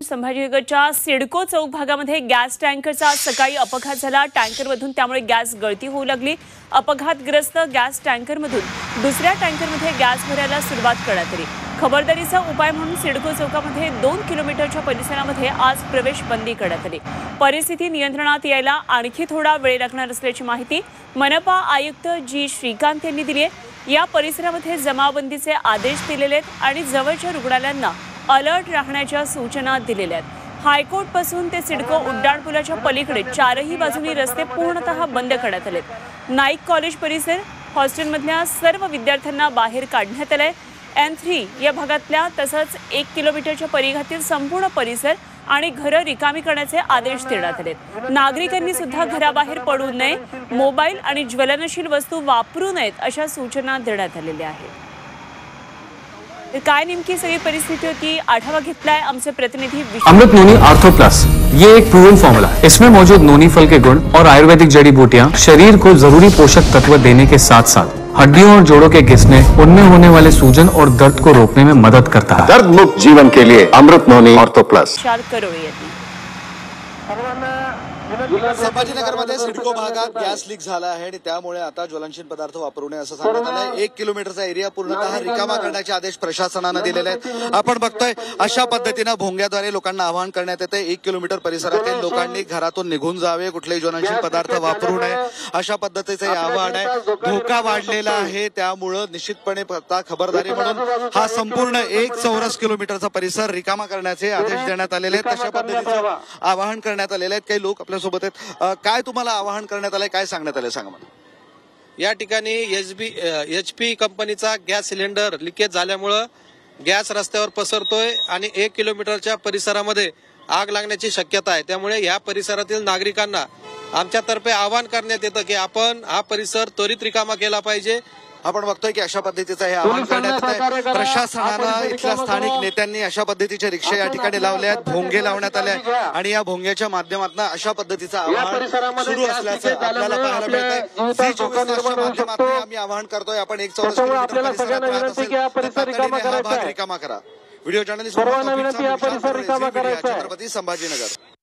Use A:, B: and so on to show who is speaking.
A: संभाजीनगरच्या सिडको चौक भागामध्ये गॅस टँकरचा आज सकाळी अपघात झाला। टँकरमधून त्यामुळे गॅस गळती होऊ लागली। अपघातग्रस्त गॅस टँकरमधून दुसऱ्या टँकरमध्ये गॅस भरायला सुरुवात करण्यात आली। खबरदारीचा उपाय म्हणून सिडको चौकामध्ये 2 किलोमीटरच्या परिसरामध्ये आज प्रवेश बंदी करण्यात आली। परिस्थिती नियंत्रणात यायला आणखी थोडा वेळ लागणार असल्याची माहिती मनपा आयुक्त जी श्रीकांत यांनी दिली आहे। या परिसरामध्ये जमावबंदीचे आदेश दिलेले आहेत आणि जवळच्या रुग्णालयांना अलर्ट राहण्याच्या सूचना दिलेल्या आहेत। हायकोर्ट पासून ते सिडको उड्डाणपुलाच्या पलीकडे चारही बाजूनी रस्ते पूर्णतः बंद करण्यात आले। नाईक कॉलेज परिसर हॉस्टेलमधल्या सर्व विद्यार्थ्यांना बाहेर काढण्यात आले। N3 या भागातल्या तसंच 1 किलोमीटरच्या परिघातील संपूर्ण परिसर आणि घरं रिकामी करण्याचे आदेश देण्यात आले। नागरिकांनी सुद्धा घराबाहेर पडू नये, मोबाईल आणि ज्वलनशील वस्तू वापरू नयेत अशा सूचना देण्यात आलेल्या आहेत। काय नेमकी सगळी परिस्थिती होती, आढावा घेतलाय आमचे प्रतिनिधी।
B: अमृत नोनी आर्थो प्लस ये एक प्रूवन फॉर्मूला है। इसमें मौजूद नोनी फल के गुण और आयुर्वेदिक जड़ी बूटियां शरीर को जरूरी पोषक तत्व देने के साथ साथ हड्डियों और जोड़ों के घिसने, उनमें होने वाले सूजन और दर्द को रोकने में मदद करता है।
C: दर्द मुक्त जीवन के लिए अमृत नोनी आर्थो प्लस।
D: संभाजीनगरमध्ये सिडको भागात गॅस लीक झाला आहे आणि त्यामुळे आता ज्वलनशील पदार्थ वापरू नये असं सांगण्यात आलंय। 1 किलोमीटरचा एरिया पूर्णतः रिकामा करण्याचे आदेश प्रशासनानं दिलेले आहेत। आपण बघतोय अशा पद्धतीनं भोंग्याद्वारे लोकांना आवाहन करण्यात येते 1 किलोमीटर परिसरातील लोकांनी घरातून निघून जावे, कुठलेही ज्वलनशील पदार्थ वापरू नये अशा पद्धतीचे आवाहन आहे। धोका वाढलेला आहे त्यामुळे निश्चितपणे खबरदारी म्हणून हा संपूर्ण 1 चौरस किलोमीटरचा परिसर रिकामा करण्याचे आदेश देण्यात आलेले आहेत। अशा पद्धतीचं आवाहन करण्यात आलेले आहेत। काही लोक आपल्या सोबत आहेत। काय तुम्हाला आवाहन करण्यात आलंय, काय सांगण्यात आलंय सांगा मला।
E: या ठिकाणी HP कंपनीचा गॅस सिलेंडर लिकेज झाल्यामुळे गॅस रस्त्यावर पसरतोय आणि 1 किलोमीटरच्या परिसरामध्ये आग लागण्याची शक्यता आहे। त्यामुळे या परिसरातील नागरिकांना आमच्यातर्फे आवाहन करण्यात येतं की आपण हा परिसर त्वरित रिकामा केला पाहिजे।
D: आपण बघतोय की अशा पद्धतीचं हे आवाहन करण्यात येत आहे। प्रशासनानं इथल्या स्थानिक नेत्यांनी अशा पद्धतीचे रिक्षा या ठिकाणी लावले आहेत, भोंगे लावण्यात आले आणि या भोंग्याच्या माध्यमातून अशा पद्धतीचं आवाहन सुरू असल्याचं आपल्याला पाहायला मिळतंय। Z24 च्या माध्यमातून आम्ही आवाहन करतोय, आपण 1 चौरस किलोमीटर परिसरात राहत असेल तर तातडीने हा भाग रिकामा करा। Video journalist Chhatrapati Sambhajinagar.